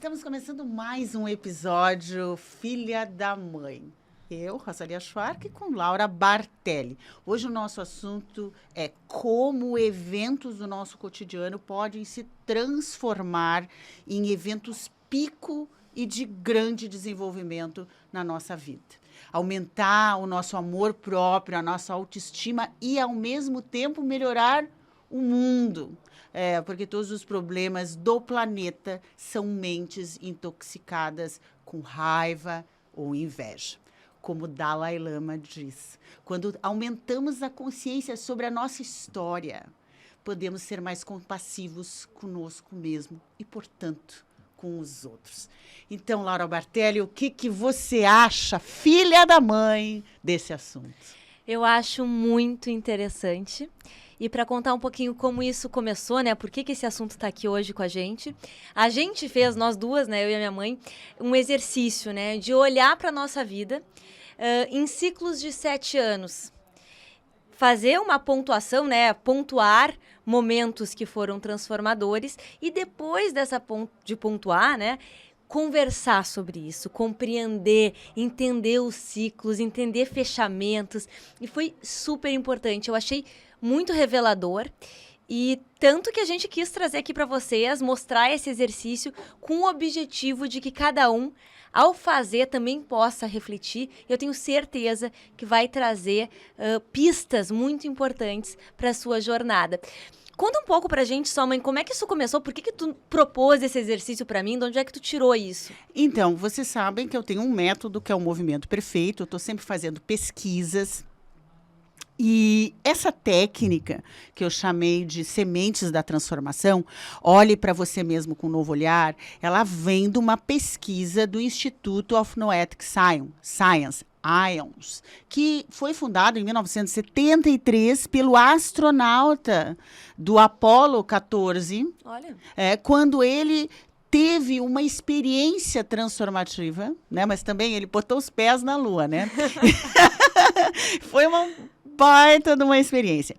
Estamos começando mais um episódio Filha da Mãe. Eu, Rosalia Schwark, com Laura Bartelli. Hoje o nosso assunto é como eventos do nosso cotidiano podem se transformar em eventos pico e de grande desenvolvimento na nossa vida. Aumentar o nosso amor próprio, a nossa autoestima e, ao mesmo tempo, melhorar o mundo. Porque todos os problemas do planeta são mentes intoxicadas com raiva ou inveja. Como Dalai Lama diz, quando aumentamos a consciência sobre a nossa história, podemos ser mais compassivos conosco mesmo e, portanto, com os outros. Então, Laura Bartelli, o que você acha, filha da mãe, desse assunto? Eu acho muito interessante. E para contar um pouquinho como isso começou, né? Por que esse assunto está aqui hoje com a gente fez, nós duas, né? Eu e a minha mãe, um exercício, né? De olhar para a nossa vida em ciclos de 7 anos. Fazer uma pontuação, né? Pontuar momentos que foram transformadores e depois de pontuar, né? Conversar sobre isso, compreender, entender os ciclos, entender fechamentos. E foi super importante. Eu achei muito revelador. E tanto que a gente quis trazer aqui para vocês, mostrar esse exercício com o objetivo de que cada um, ao fazer, também possa refletir. Eu tenho certeza que vai trazer pistas muito importantes para a sua jornada. Conta um pouco pra gente, sua mãe, como é que isso começou? Por que tu propôs esse exercício pra mim? De onde é que tu tirou isso? Então, vocês sabem que eu tenho um método que é o Movimento Perfeito. Eu estou sempre fazendo pesquisas. E essa técnica, que eu chamei de sementes da transformação, olhe para você mesmo com um novo olhar, ela vem de uma pesquisa do Instituto of Noetic Science, IONS, que foi fundado em 1973 pelo astronauta do Apollo 14. Olha. Quando ele teve uma experiência transformativa, né? Mas também ele botou os pés na Lua, né? Foi uma baita de uma experiência.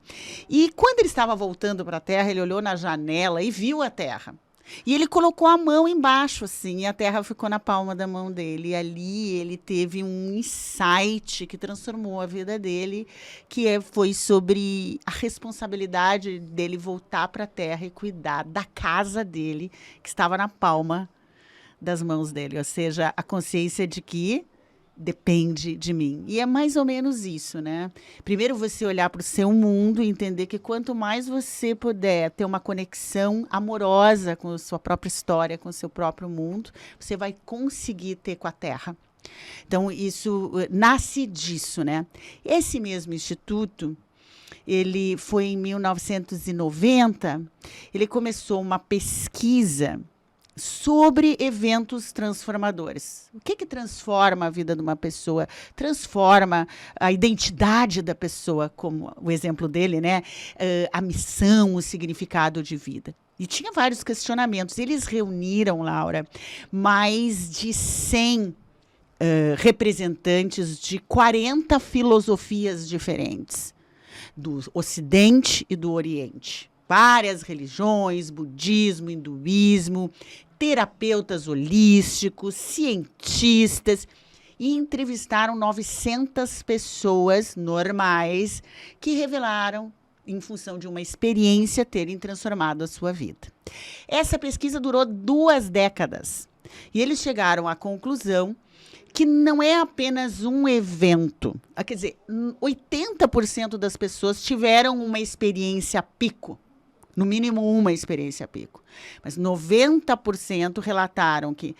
E quando ele estava voltando para a Terra, ele olhou na janela e viu a Terra. E ele colocou a mão embaixo, assim, e a Terra ficou na palma da mão dele. E ali ele teve um insight que transformou a vida dele, foi sobre a responsabilidade dele voltar para a Terra e cuidar da casa dele, que estava na palma das mãos dele. Ou seja, a consciência de que depende de mim. E é mais ou menos isso, né? Primeiro você olhar para o seu mundo e entender que quanto mais você puder ter uma conexão amorosa com a sua própria história, com o seu próprio mundo, você vai conseguir ter com a Terra. Então, isso nasce disso, né? Esse mesmo instituto, ele foi em 1990, ele começou uma pesquisa sobre eventos transformadores. O que transforma a vida de uma pessoa? Transforma a identidade da pessoa, como o exemplo dele, né? A missão, o significado de vida. E tinha vários questionamentos. Eles reuniram, Laura, mais de 100 representantes de 40 filosofias diferentes, do Ocidente e do Oriente. Várias religiões, budismo, hinduísmo, terapeutas holísticos, cientistas, e entrevistaram 900 pessoas normais que revelaram, em função de uma experiência, terem transformado a sua vida. Essa pesquisa durou 2 décadas e eles chegaram à conclusão que não é apenas um evento. Quer dizer, 80% das pessoas tiveram uma experiência pico. No mínimo uma experiência pico. Mas 90% relataram que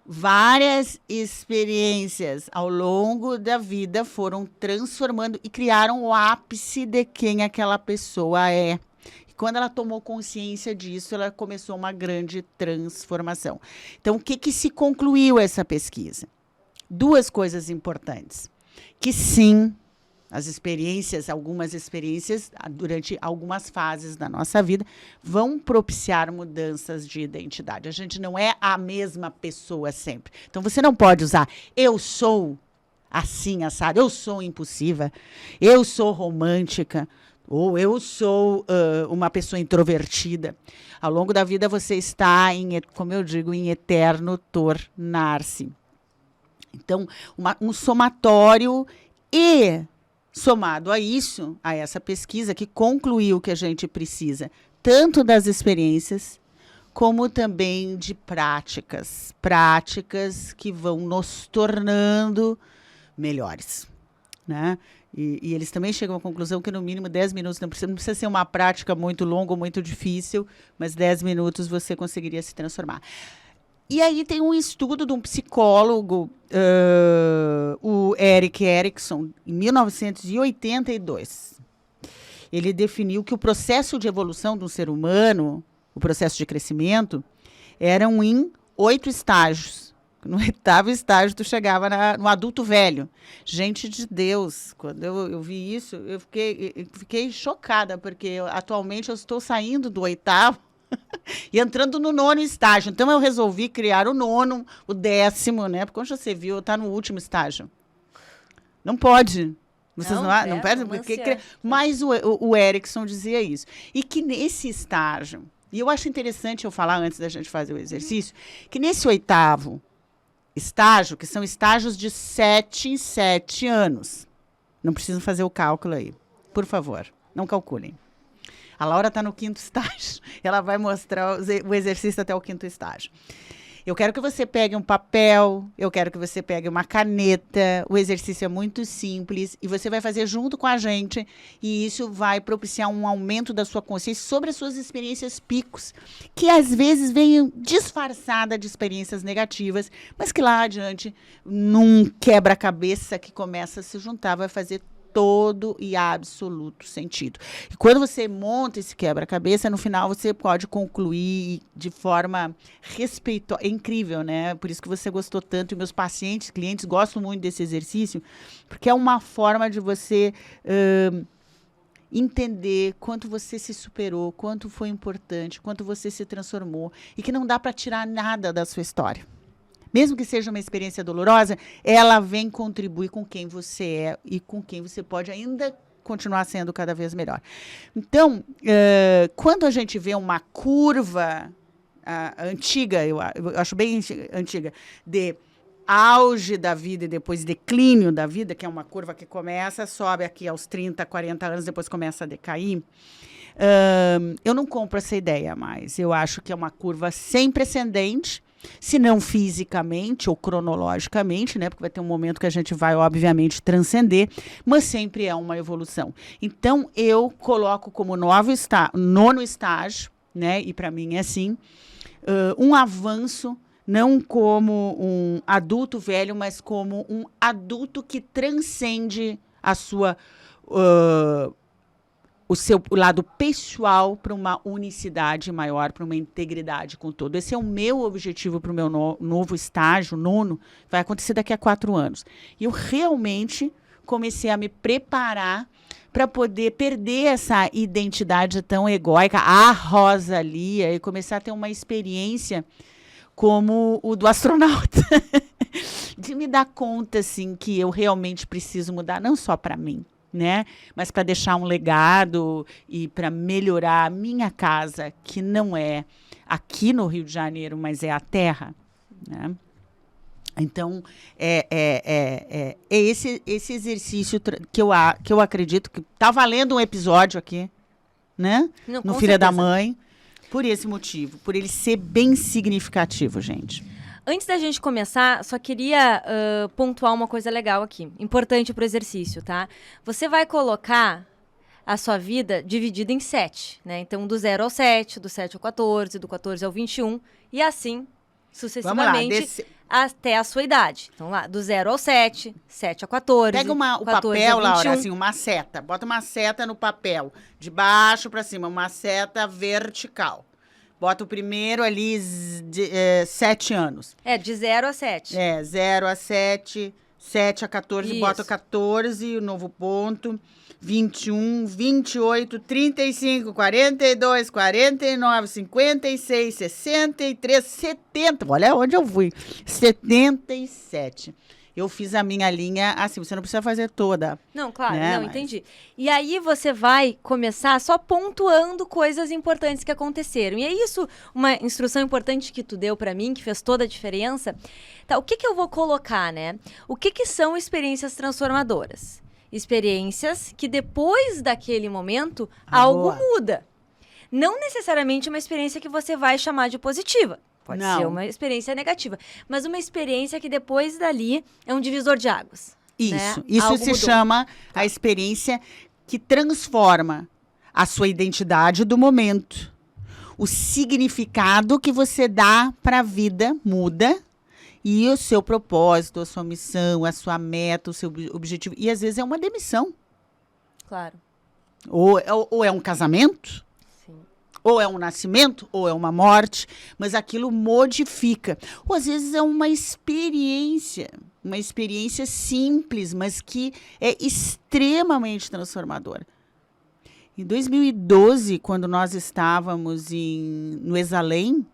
várias experiências ao longo da vida foram transformando e criaram o ápice de quem aquela pessoa é. E quando ela tomou consciência disso, ela começou uma grande transformação. Então, o que se concluiu essa pesquisa? 2 coisas importantes. Que sim, algumas experiências, durante algumas fases da nossa vida, vão propiciar mudanças de identidade. A gente não é a mesma pessoa sempre. Então, você não pode usar eu sou assim, assado, eu sou impulsiva, eu sou romântica. ou eu sou uma pessoa introvertida. Ao longo da vida você está, como eu digo, em eterno tornar-se. Então, um somatório e, somado a isso, a essa pesquisa que concluiu que a gente precisa, tanto das experiências, como também de práticas. Práticas que vão nos tornando melhores, né? E eles também chegam à conclusão que, no mínimo, 10 minutos, não precisa ser uma prática muito longa ou muito difícil, mas 10 minutos você conseguiria se transformar. E aí tem um estudo de um psicólogo, o Erik Erikson, em 1982. Ele definiu que o processo de evolução do ser humano, o processo de crescimento, eram em 8 estágios. No 8º estágio, tu chegava no adulto velho. Gente de Deus, quando eu vi isso, eu fiquei chocada, porque atualmente eu estou saindo do 8º e entrando no 9º estágio. Então, eu resolvi criar o 9º, o 10º, né? Porque, como você viu, está no último estágio. Não pode. Vocês não pedem? Mas o Erikson dizia isso. E que nesse estágio, e eu acho interessante eu falar antes da gente fazer o exercício, que nesse 8º estágio, que são estágios de 7 em 7 anos. Não precisam fazer o cálculo aí. Por favor, não calculem. A Laura está no 5º estágio. Ela vai mostrar o exercício até o 5º estágio. Eu quero que você pegue um papel, eu quero que você pegue uma caneta. O exercício é muito simples e você vai fazer junto com a gente. E isso vai propiciar um aumento da sua consciência sobre as suas experiências picos, que às vezes vêm disfarçada de experiências negativas, mas que lá adiante, num quebra-cabeça que começa a se juntar, vai fazer todo e absoluto sentido. E quando você monta esse quebra-cabeça, no final você pode concluir de forma respeitosa. É incrível, né? Por isso que você gostou tanto. E meus pacientes, clientes gostam muito desse exercício, porque é uma forma de você entender quanto você se superou, quanto foi importante, quanto você se transformou, e que não dá para tirar nada da sua história. Mesmo que seja uma experiência dolorosa, ela vem contribuir com quem você é e com quem você pode ainda continuar sendo cada vez melhor. Então, quando a gente vê uma curva antiga, eu acho bem antiga, de auge da vida e depois declínio da vida, que é uma curva que começa, sobe aqui aos 30, 40 anos, depois começa a decair, eu não compro essa ideia mais. Eu acho que é uma curva sempre ascendente, se não fisicamente ou cronologicamente, né? Porque vai ter um momento que a gente vai, obviamente, transcender, mas sempre é uma evolução. Então, eu coloco como 9º estágio, né? E para mim é assim, um avanço, não como um adulto velho, mas como um adulto que transcende a sua... o lado pessoal para uma unicidade maior, para uma integridade com todo. Esse é o meu objetivo para o meu novo estágio, 9º, vai acontecer daqui a 4 anos. E eu realmente comecei a me preparar para poder perder essa identidade tão egóica, a Rosalia, e começar a ter uma experiência como o do astronauta. De me dar conta, assim, que eu realmente preciso mudar, não só para mim, né? Mas para deixar um legado e para melhorar a minha casa, que não é aqui no Rio de Janeiro, mas é a terra, né? Então, é esse exercício que eu acredito que está valendo um episódio aqui, né? Não, no Filha da Mãe, por esse motivo, por ele ser bem significativo, gente. Antes da gente começar, só queria pontuar uma coisa legal aqui, importante para o exercício, tá? Você vai colocar a sua vida dividida em 7, né? Então, do 0 ao 7, do 7 ao 14, do 14 ao 21, e assim, sucessivamente, até a sua idade. Então, lá, do 0 ao 7, 7 ao 14, Pega o 14 papel, ao 21. Laura, assim, uma seta. Bota uma seta no papel, de baixo para cima, uma seta vertical. Bota o primeiro ali, 7 anos. De 0 a 7. 0 a 7, 7 a 14, Isso. bota 14, o novo ponto, 21, 28, 35, 42, 49, 56, 63, 70. Olha onde eu fui. 77. eu fiz a minha linha assim, você não precisa fazer toda. Não, claro, né? não, entendi. E aí você vai começar só pontuando coisas importantes que aconteceram. E é isso, uma instrução importante que tu deu pra mim, que fez toda a diferença. Tá, o que que eu vou colocar, né? O que que são experiências transformadoras? Experiências que depois daquele momento, algo boa. muda. Não necessariamente uma experiência que você vai chamar de positiva. Pode Não. ser uma experiência negativa. Mas uma experiência que depois dali é um divisor de águas. Isso, né? isso Algo se mudou. chama a experiência que transforma a sua identidade do momento. O significado que você dá para a vida muda e o seu propósito, a sua missão, a sua meta, o seu objetivo. E às vezes é uma demissão. Claro. Ou é um casamento, Sim. ou é um nascimento, ou é uma morte, mas aquilo modifica. Ou às vezes é uma experiência simples, mas que é extremamente transformadora. Em 2012, quando nós estávamos no Exalém,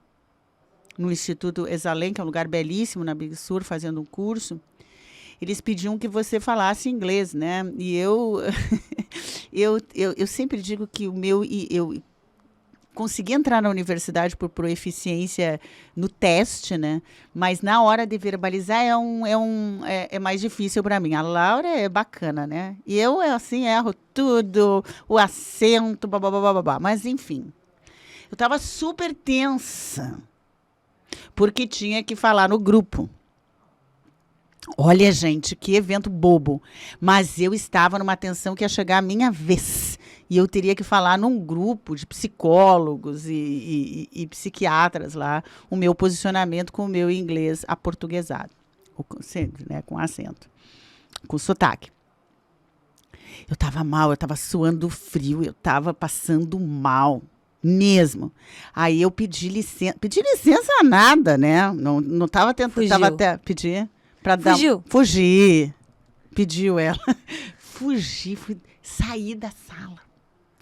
no Instituto Exalém, que é um lugar belíssimo na Big Sur, fazendo um curso, eles pediam que você falasse inglês, né? E eu sempre digo que eu consegui entrar na universidade por proeficiência no teste, né? Mas na hora de verbalizar é mais difícil para mim. A Laura é bacana, né? E eu, assim, erro tudo, o acento, babá. Mas, enfim, eu estava super tensa, porque tinha que falar no grupo. Olha, gente, que evento bobo. Mas eu estava numa tensão que ia chegar a minha vez. E eu teria que falar num grupo de psicólogos e psiquiatras lá, o meu posicionamento com o meu inglês aportuguesado. Sempre, né? Com acento. Com sotaque. Eu estava mal, eu estava suando frio, eu estava passando mal. Mesmo. Aí eu pedi licença. Pedi licença a nada, né? Não estava tentando. Estava até pedir. Fugi. Pediu ela. Saí da sala.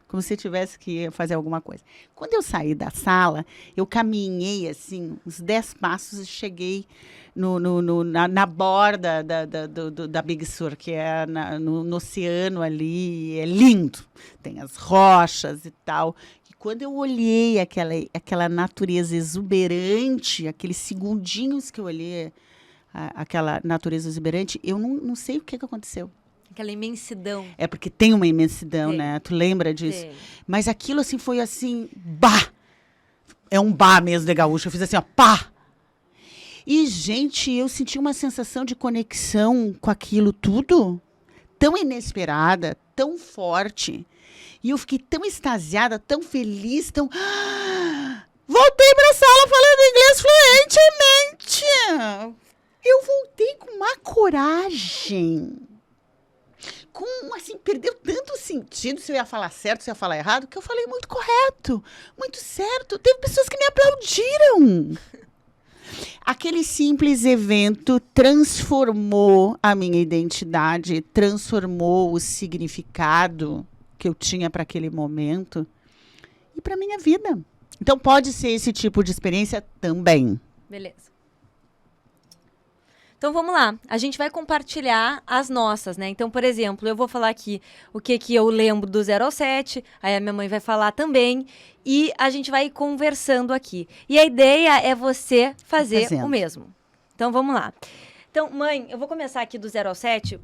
Como se eu tivesse que fazer alguma coisa. Quando eu saí da sala, eu caminhei, assim, uns 10 passos e cheguei na borda da Big Sur, que é no oceano ali. É lindo. Tem as rochas e tal. E quando eu olhei aquela natureza exuberante, aqueles segundinhos que eu olhei aquela natureza exuberante, eu não sei o que aconteceu. Aquela imensidão. É porque tem uma imensidão, né? Tu lembra disso? Tem. Mas aquilo, assim, foi assim, bah! É um bah mesmo de gaúcho. Eu fiz assim, ó, pá! E, gente, eu senti uma sensação de conexão com aquilo tudo, tão inesperada, tão forte. E eu fiquei tão extasiada, tão feliz, tão... Voltei pra sala falando inglês fluentemente! Eu voltei com uma coragem. Assim, perdeu tanto sentido se eu ia falar certo, se eu ia falar errado, que eu falei muito correto, muito certo. Teve pessoas que me aplaudiram. Aquele simples evento transformou a minha identidade, transformou o significado que eu tinha para aquele momento e para minha vida. Então, pode ser esse tipo de experiência também. Beleza. Então, vamos lá. A gente vai compartilhar as nossas, né? Então, por exemplo, eu vou falar aqui o que eu lembro do 0 ao 7, aí a minha mãe vai falar também, e a gente vai conversando aqui. E a ideia é você fazer o mesmo. Então, vamos lá. Então, mãe, eu vou começar aqui do 0 ao 7.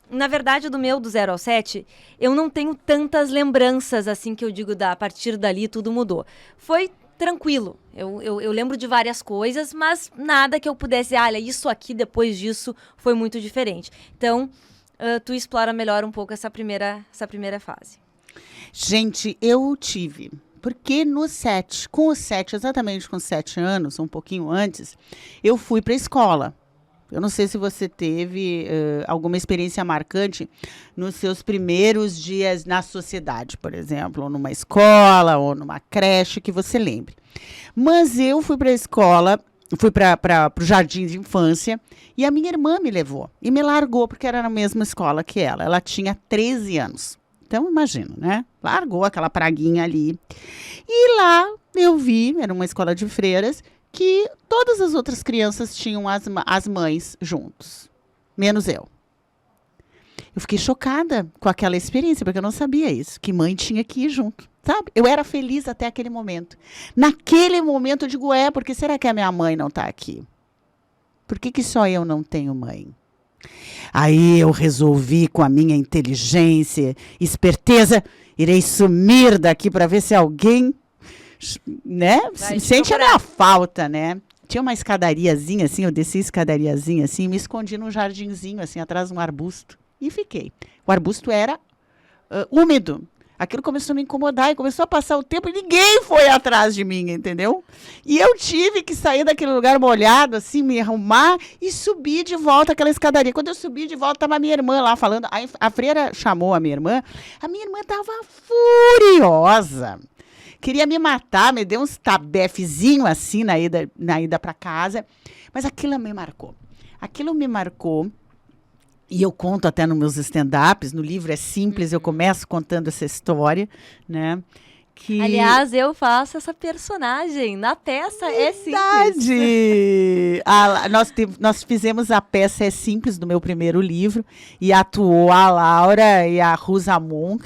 Na verdade, do 0 ao 7, eu não tenho tantas lembranças, assim, que eu digo, a partir dali tudo mudou. Foi tranquilo. Eu lembro de várias coisas, mas nada que eu pudesse... olha, isso aqui, depois disso, foi muito diferente. Então, tu explora melhor um pouco essa primeira fase. Gente, eu tive... Porque com os 7, exatamente com 7 anos, um pouquinho antes, eu fui para a escola. Eu não sei se você teve alguma experiência marcante nos seus primeiros dias na sociedade, por exemplo, ou numa escola, ou numa creche, que você lembre. Mas eu fui para a escola, fui para o jardim de infância, e a minha irmã me levou e me largou, porque era na mesma escola que ela. Ela tinha 13 anos. Então, imagina, né? Largou aquela praguinha ali. E lá eu vi, era uma escola de freiras, que todas as outras crianças tinham as mães juntos. menos eu. Eu fiquei chocada com aquela experiência, porque eu não sabia isso, que mãe tinha que ir junto, sabe? Eu era feliz até aquele momento. Naquele momento eu digo, porque será que a minha mãe não está aqui? Por que só eu não tenho mãe? Aí eu resolvi, com a minha inteligência, esperteza, irei sumir daqui para ver se alguém, né, sente a minha falta, né? Tinha uma escadariazinha assim, eu desci a escadariazinha assim, me escondi num jardinzinho assim, atrás de um arbusto. E fiquei. O arbusto era úmido. Aquilo começou a me incomodar e começou a passar o tempo e ninguém foi atrás de mim, entendeu? E eu tive que sair daquele lugar molhado, assim, me arrumar e subir de volta aquela escadaria. Quando eu subi de volta, estava a minha irmã lá falando. A freira chamou a minha irmã estava furiosa. Queria me matar, me deu uns tabefezinhos assim na ida para casa. Mas aquilo me marcou. Aquilo me marcou. E eu conto até nos meus stand-ups, no livro é simples, eu começo contando essa história, né? Que... Aliás, eu faço essa personagem. Na peça é simples. Nós fizemos a peça É Simples do meu primeiro livro e atuou a Laura e a Rosamond,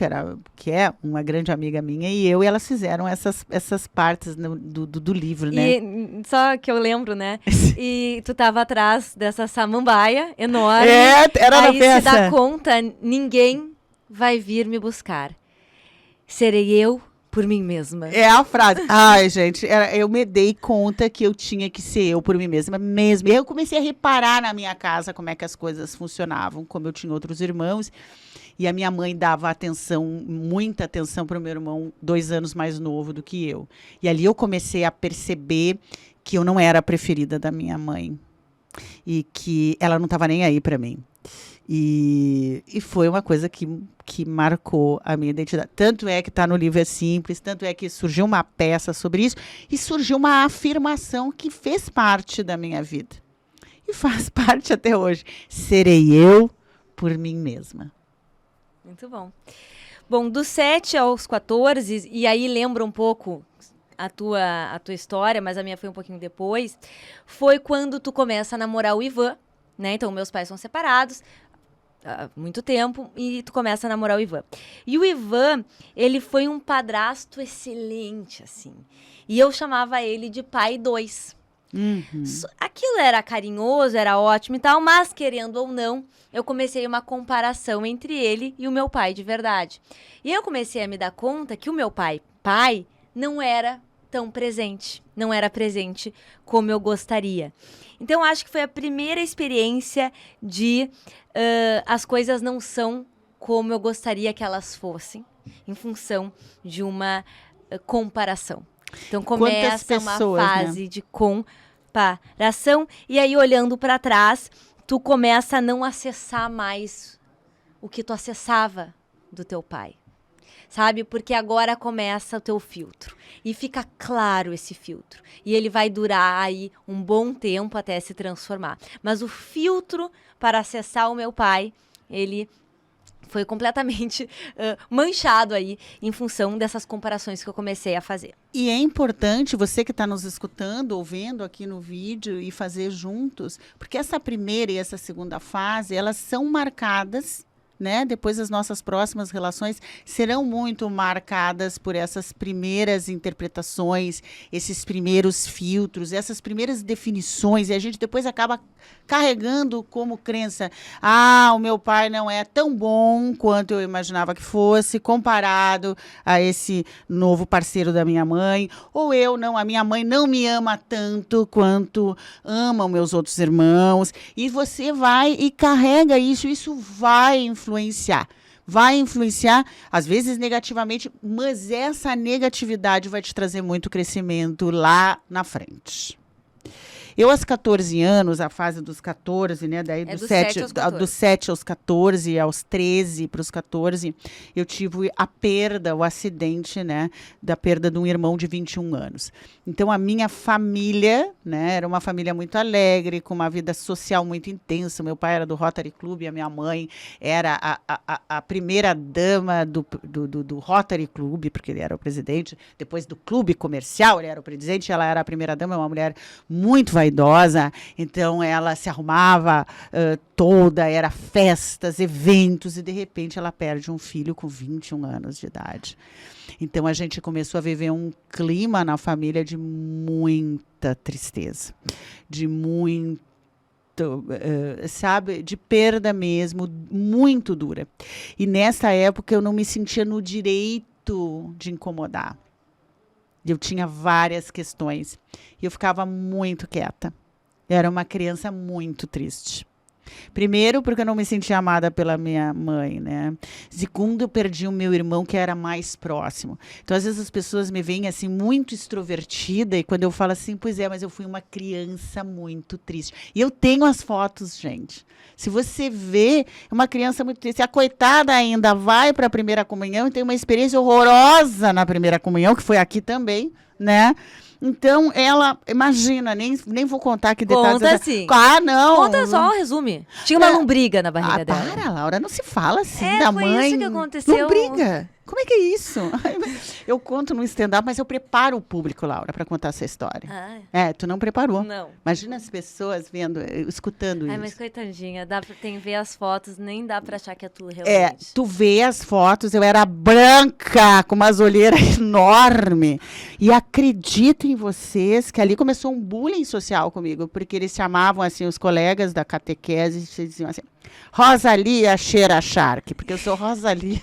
que é uma grande amiga minha, e elas fizeram essas partes do livro, né? E só que eu lembro, né? E tu tava atrás dessa samambaia enorme. Era na peça. Aí se dá conta, ninguém vai vir me buscar. Serei eu por mim mesma. É a frase. Ai, gente, eu me dei conta que eu tinha que ser eu por mim mesma mesmo. E eu comecei a reparar na minha casa como é que as coisas funcionavam, como eu tinha outros irmãos. E a minha mãe dava muita atenção para o meu irmão 2 anos mais novo do que eu. E ali eu comecei a perceber que eu não era a preferida da minha mãe. E que ela não estava nem aí para mim. E foi uma coisa que marcou a minha identidade. Tanto é que está no livro É Simples, tanto é que surgiu uma peça sobre isso, e surgiu uma afirmação que fez parte da minha vida. E faz parte até hoje. Serei eu por mim mesma. Muito bom. Bom, dos 7 aos 14, e aí lembra um pouco a tua história, mas a minha foi um pouquinho depois, foi quando tu começa a namorar o Ivan, né? Então, meus pais são separados há muito tempo, e tu começa a namorar o Ivan. E o Ivan, ele foi um padrasto excelente, assim. E eu chamava ele de pai 2. Uhum. Aquilo era carinhoso, era ótimo e tal, mas, querendo ou não, eu comecei uma comparação entre ele e o meu pai de verdade. E eu comecei a me dar conta que o meu pai, não era tão presente, não era presente como eu gostaria. Então, acho que foi a primeira experiência de as coisas não são como eu gostaria que elas fossem, em função de uma comparação. Então, começa uma fase, né, de comparação, e aí, olhando para trás, tu começa a não acessar mais o que tu acessava do teu pai. Sabe? Porque agora começa o teu filtro. E fica claro esse filtro. E ele vai durar aí um bom tempo até se transformar. Mas o filtro para acessar o meu pai, ele foi completamente manchado aí em função dessas comparações que eu comecei a fazer. E é importante você que está nos escutando, ouvindo aqui no vídeo e fazer juntos, porque essa primeira e essa segunda fase, elas são marcadas, né? Depois as nossas próximas relações serão muito marcadas por essas primeiras interpretações, esses primeiros filtros, essas primeiras definições, e a gente depois acaba carregando como crença: o meu pai não é tão bom quanto eu imaginava que fosse, comparado a esse novo parceiro da minha mãe, ou a minha mãe não me ama tanto quanto amam meus outros irmãos, e você vai e carrega isso vai influenciar, às vezes negativamente, mas essa negatividade vai te trazer muito crescimento lá na frente. Eu, aos 14 anos, a fase dos 14, né? Daí do 7 aos 14, aos 13 para os 14, eu tive a perda, o acidente, né? Da perda de um irmão de 21 anos. Então, a minha família, né? Era uma família muito alegre, com uma vida social muito intensa. Meu pai era do Rotary Club, a minha mãe era a primeira dama do Rotary Club, porque ele era o presidente. Depois do clube comercial, ele era o presidente, ela era a primeira dama, uma mulher muito vaidosa, vaidosa, então ela se arrumava toda, era festas, eventos, e de repente ela perde um filho com 21 anos de idade. Então a gente começou a viver um clima na família de muita tristeza, de muito, sabe, de perda mesmo, muito dura. E nessa época eu não me sentia no direito de incomodar. Eu tinha várias questões e eu ficava muito quieta. Eu era uma criança muito triste. Primeiro, porque eu não me sentia amada pela minha mãe, né? Segundo, eu perdi o meu irmão, que era mais próximo. Então, às vezes, as pessoas me veem, assim, muito extrovertida, e quando eu falo assim, pois é, mas eu fui uma criança muito triste. E eu tenho as fotos, gente. Se você vê uma criança muito triste, a coitada ainda vai para a primeira comunhão e tem uma experiência horrorosa na primeira comunhão, que foi aqui também, né? Então, ela, imagina, nem vou contar que detalhes. Conta sim. Ah, não. Conta só, resume. Tinha uma lombriga na barriga dela. Para, Laura, não se fala assim da foi mãe. Isso que aconteceu. Lombriga. Como é que é isso? Eu conto no stand-up, mas eu preparo o público, Laura, para contar essa história. Tu não preparou. Não. Imagina as pessoas vendo, escutando isso. Mas coitadinha, tem que ver as fotos, nem dá pra achar que é tu realmente. Tu vê as fotos, eu era branca, com umas olheiras enormes. E acredito em vocês que ali começou um bullying social comigo, porque eles chamavam, assim, os colegas da catequese, e diziam assim, Rosalia Cheira Shark, porque eu sou Rosalia.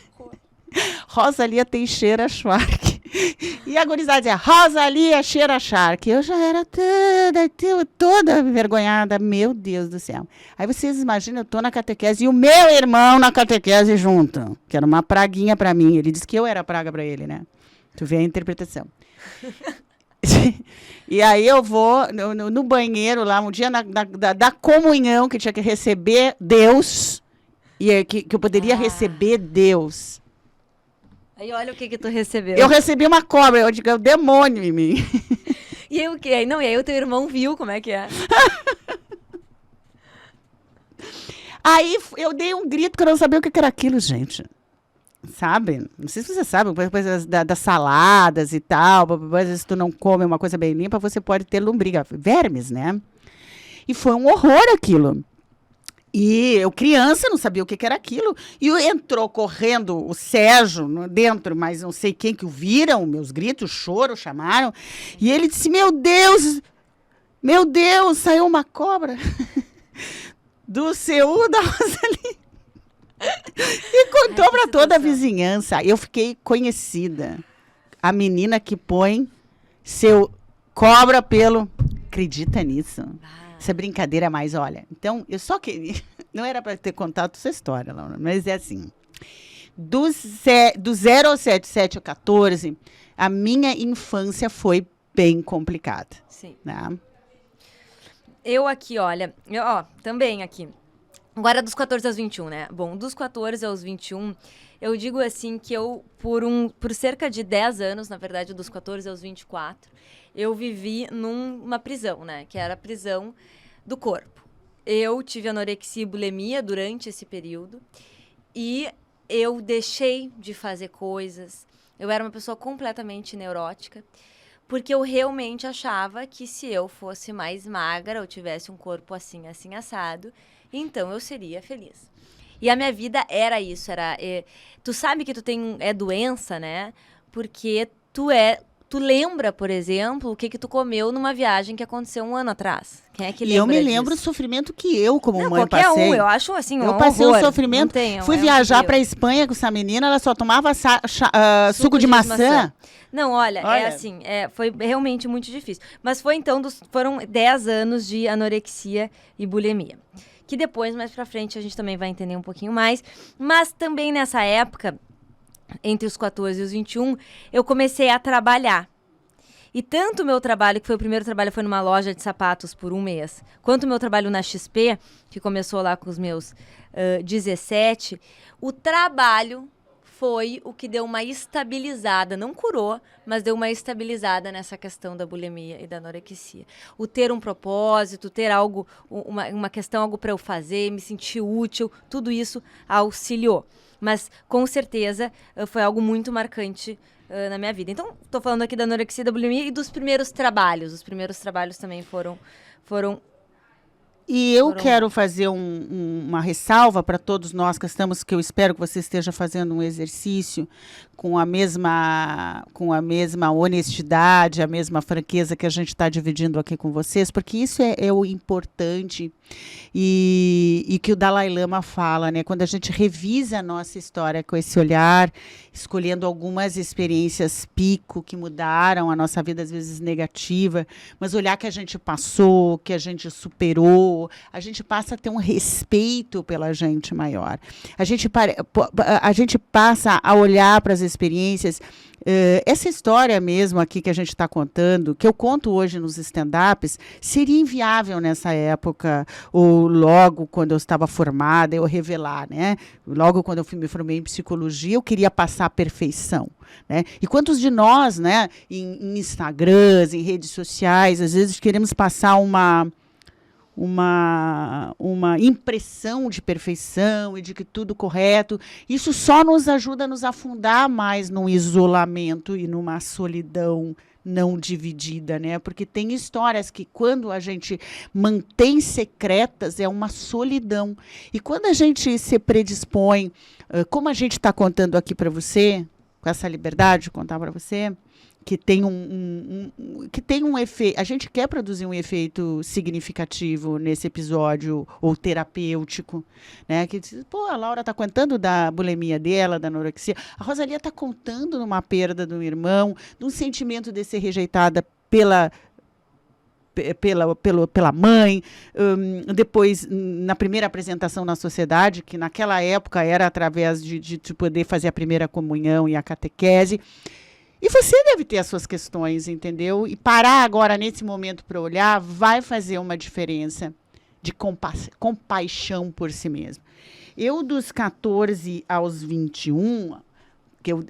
Rosalia Teixeira Schwark. E a gurizada dizia, Rosalia Cheira Shark. Eu já era toda envergonhada. Meu Deus do céu. Aí vocês imaginam, eu tô na catequese e o meu irmão na catequese junto. Que era uma praguinha pra mim. Ele disse que eu era praga pra ele, né? Tu vê a interpretação. E aí eu vou no banheiro lá, um dia da comunhão, que tinha que receber Deus. E que eu poderia receber Deus. Aí olha o que tu recebeu. Eu recebi uma cobra, eu digo, é o demônio em mim. E aí o quê? Não, e aí o teu irmão viu como é que é. Aí eu dei um grito que eu não sabia o que era aquilo, gente. Sabe? Não sei se você sabe, coisas das saladas e tal, às vezes tu não come uma coisa bem limpa, você pode ter lombriga, vermes, né? E foi um horror aquilo. E eu, criança, não sabia o que era aquilo. E entrou correndo o Sérgio dentro, mas não sei quem que o viram, meus gritos, choro, chamaram. E ele disse, meu Deus, saiu uma cobra do CU da Rosalie. E contou para toda a vizinhança. Eu fiquei conhecida. A menina que põe seu cobra pelo... Acredita nisso? Essa brincadeira mais, olha. Então, eu só queria... Não era para ter contado essa história, Laura, mas é assim. Do 0 ao 7, 7 ao 14, a minha infância foi bem complicada. Sim. Né? Eu aqui, olha... também aqui. Agora dos 14 aos 21, né? Bom, dos 14 aos 21, eu digo assim que eu, por cerca de 10 anos, na verdade, dos 14 aos 24, eu vivi numa prisão, né? Que era a prisão do corpo. Eu tive anorexia e bulimia durante esse período e eu deixei de fazer coisas. Eu era uma pessoa completamente neurótica, porque eu realmente achava que se eu fosse mais magra, ou tivesse um corpo assim, assim, assado, então eu seria feliz. E a minha vida era isso, tu sabe que tu tem doença, né? Porque tu lembra, por exemplo, o que tu comeu numa viagem que aconteceu um ano atrás. Quem é que lembra eu me lembro disso? do sofrimento que eu, como mãe, qualquer passei. Eu acho assim, eu passei horror. um sofrimento. Fui viajar para a Espanha com essa menina, ela só tomava suco de maçã. Não, olha, é assim, foi realmente muito difícil. Mas foram 10 anos de anorexia e bulimia. Que depois, mais pra frente, a gente também vai entender um pouquinho mais. Mas também nessa época, entre os 14 e os 21, eu comecei a trabalhar. E tanto o meu trabalho, que foi o primeiro trabalho, foi numa loja de sapatos por um mês, quanto o meu trabalho na XP, que começou lá com os meus 17, o trabalho foi o que deu uma estabilizada, não curou, mas deu uma estabilizada nessa questão da bulimia e da anorexia. O ter um propósito, ter algo, uma questão, algo para eu fazer, me sentir útil, tudo isso auxiliou. Mas, com certeza, foi algo muito marcante na minha vida. Então, estou falando aqui da anorexia, da bulimia e dos primeiros trabalhos. Os primeiros trabalhos também foram E eu quero fazer uma ressalva para todos nós que eu espero que você esteja fazendo um exercício com a mesma honestidade, a mesma franqueza que a gente está dividindo aqui com vocês, porque isso é o importante e que o Dalai Lama fala, né? Quando a gente revisa a nossa história com esse olhar, escolhendo algumas experiências pico que mudaram a nossa vida, às vezes negativa, mas olhar que a gente passou, que a gente superou, a gente passa a ter um respeito pela gente maior. A gente passa a olhar para as experiências. Essa história mesmo aqui que a gente está contando, que eu conto hoje nos stand-ups, seria inviável nessa época, ou logo quando eu estava formada, eu revelar, né? Logo quando eu me formei em psicologia, eu queria passar a perfeição, né? E quantos de nós, né, em Instagrams, em redes sociais, às vezes queremos passar uma impressão de perfeição e de que tudo correto. Isso só nos ajuda a nos afundar mais num isolamento e numa solidão não dividida, né? Porque tem histórias que, quando a gente mantém secretas, é uma solidão. E quando a gente se predispõe, como a gente está contando aqui para você, com essa liberdade de contar para você, que tem um efeito. A gente quer produzir um efeito significativo nesse episódio, ou terapêutico, né? Que diz, pô, a Laura está contando da bulimia dela, da anorexia. A Rosalia está contando numa perda de um irmão, de um sentimento de ser rejeitada pela mãe, depois na primeira apresentação na sociedade, que naquela época era através de poder fazer a primeira comunhão e a catequese. E você deve ter as suas questões, entendeu? E parar agora, nesse momento, para olhar, vai fazer uma diferença de compaixão por si mesmo. Eu, dos 14 aos 21, que eu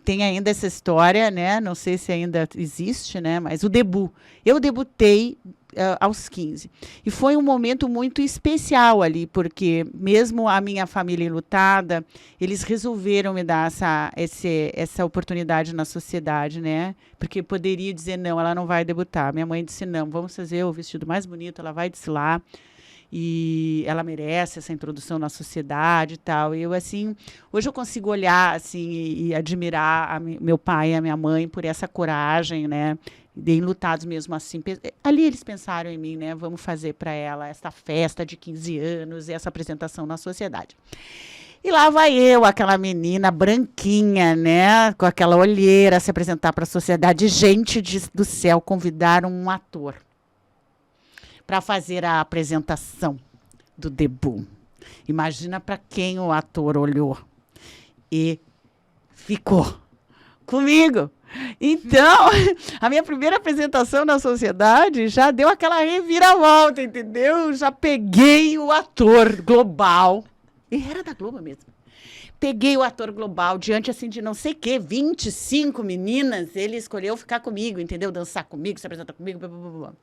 tenho ainda essa história, né? Não sei se ainda existe, né? Mas o debut. Eu debutei aos 15. E foi um momento muito especial ali, porque mesmo a minha família enlutada, eles resolveram me dar essa oportunidade na sociedade, né? Porque poderia dizer, não, ela não vai debutar. Minha mãe disse, não, vamos fazer o vestido mais bonito, ela vai desfilar. E ela merece essa introdução na sociedade e tal. E eu, assim, hoje eu consigo olhar, assim, e admirar meu pai e a minha mãe por essa coragem, né? De enlutados mesmo assim. Ali eles pensaram em mim, né? Vamos fazer para ela essa festa de 15 anos e essa apresentação na sociedade. E lá vai eu, aquela menina branquinha, né? Com aquela olheira, se apresentar para a sociedade. Gente do céu, convidaram um ator para fazer a apresentação do debut. Imagina para quem o ator olhou e ficou comigo. Então, a minha primeira apresentação na sociedade já deu aquela reviravolta, entendeu? Já peguei o ator global. E era da Globo mesmo. Peguei o ator global diante, assim, de não sei o quê, 25 meninas. Ele escolheu ficar comigo, entendeu? Dançar comigo, se apresentar comigo, blá, blá, blá, blá.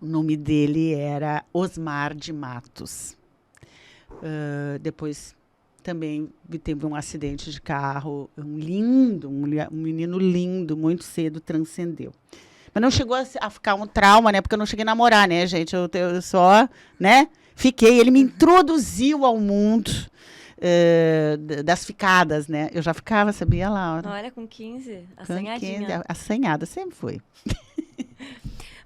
O nome dele era Osmar de Matos. Depois também teve um acidente de carro, um menino lindo, muito cedo transcendeu. Mas não chegou a ficar um trauma, né? Porque eu não cheguei a namorar, né, gente? Eu só, né? Fiquei. Ele me introduziu ao mundo das ficadas, né? Eu já ficava, sabia, Laura? Olha, com 15, assanhadinha. 15, assanhada, sempre foi.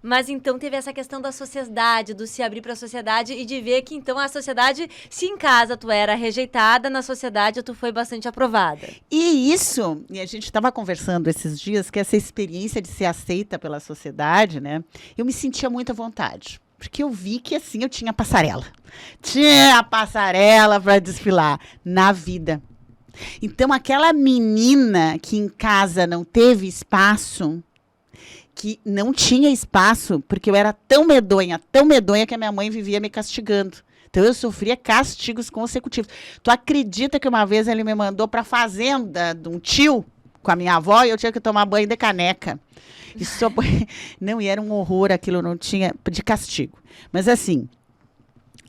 Mas então teve essa questão da sociedade, do se abrir para a sociedade e de ver que então a sociedade, se em casa tu era rejeitada, na sociedade tu foi bastante aprovada. E a gente estava conversando esses dias, que essa experiência de ser aceita pela sociedade, né? Eu me sentia muito à vontade. Porque eu vi que, assim, eu tinha passarela. Tinha passarela para desfilar na vida. Então, aquela menina que em casa não teve espaço, que não tinha espaço, porque eu era tão medonha que a minha mãe vivia me castigando. Então, eu sofria castigos consecutivos. Tu acredita que uma vez ele me mandou para a fazenda de um tio com a minha avó e eu tinha que tomar banho de caneca? Isso não, e era um horror aquilo, não tinha de castigo. Mas assim,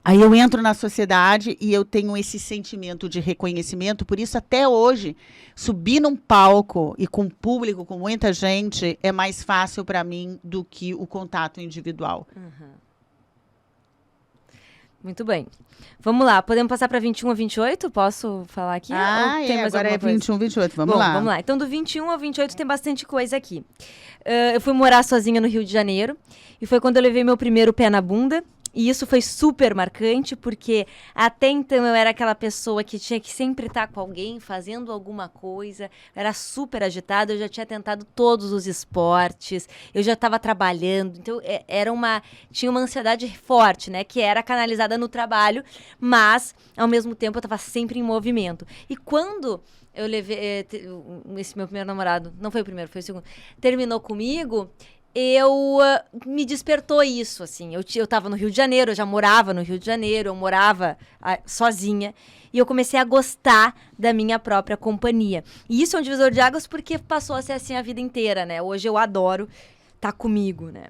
Aí eu entro na sociedade e eu tenho esse sentimento de reconhecimento, por isso até hoje, subir num palco e com público, com muita gente, é mais fácil para mim do que o contato individual. Muito bem. Vamos lá, podemos passar para 21 ou 28? Posso falar aqui? Ah, ou tem mais agora é alguma coisa? 21, 28, vamos Bom, lá. vamos lá. Então, do 21 ao 28 tem bastante coisa aqui. Eu fui morar sozinha no Rio de Janeiro e foi quando eu levei meu primeiro pé na bunda. E isso foi super marcante, porque até então eu era aquela pessoa que tinha que sempre estar com alguém, fazendo alguma coisa. Eu era super agitada, eu já tinha tentado todos os esportes, eu já estava trabalhando. Então, tinha uma ansiedade forte, né? Que era canalizada no trabalho, mas, ao mesmo tempo, eu estava sempre em movimento. E quando eu levei... esse meu primeiro namorado, não foi o primeiro, foi o segundo, terminou comigo... me despertou isso, assim, eu tava no Rio de Janeiro, eu já morava no Rio de Janeiro, eu morava sozinha, e eu comecei a gostar da minha própria companhia. E isso é um divisor de águas porque passou a ser assim a vida inteira, né? Hoje eu adoro estar comigo, né?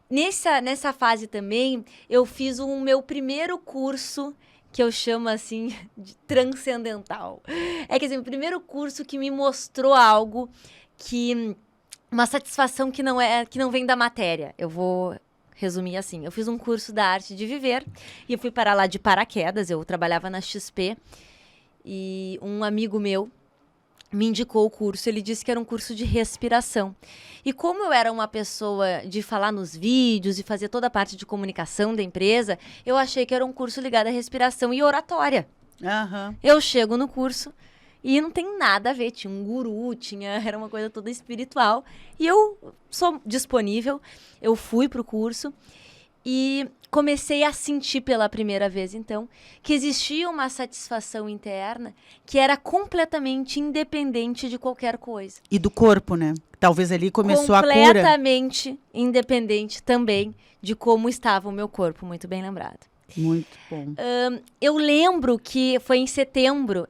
Nessa fase também, eu fiz o meu primeiro curso, que eu chamo, assim, de transcendental. É que, assim, o primeiro curso que me mostrou algo que... uma satisfação que não vem da matéria. Eu vou resumir assim. Eu fiz um curso da arte de viver e eu fui parar lá de paraquedas. Eu trabalhava na XP e um amigo meu me indicou o curso. Ele disse que era um curso de respiração. E como eu era uma pessoa de falar nos vídeos e fazer toda a parte de comunicação da empresa, eu achei que era um curso ligado à respiração e oratória. Eu chego no curso... e não tem nada a ver, tinha um guru, era uma coisa toda espiritual. E eu sou disponível, eu fui pro curso e comecei a sentir pela primeira vez, então, que existia uma satisfação interna que era completamente independente de qualquer coisa. E do corpo, né? Talvez ali começou a cura. Completamente independente também de como estava o meu corpo, muito bem lembrado. Muito bom. Eu lembro que foi em setembro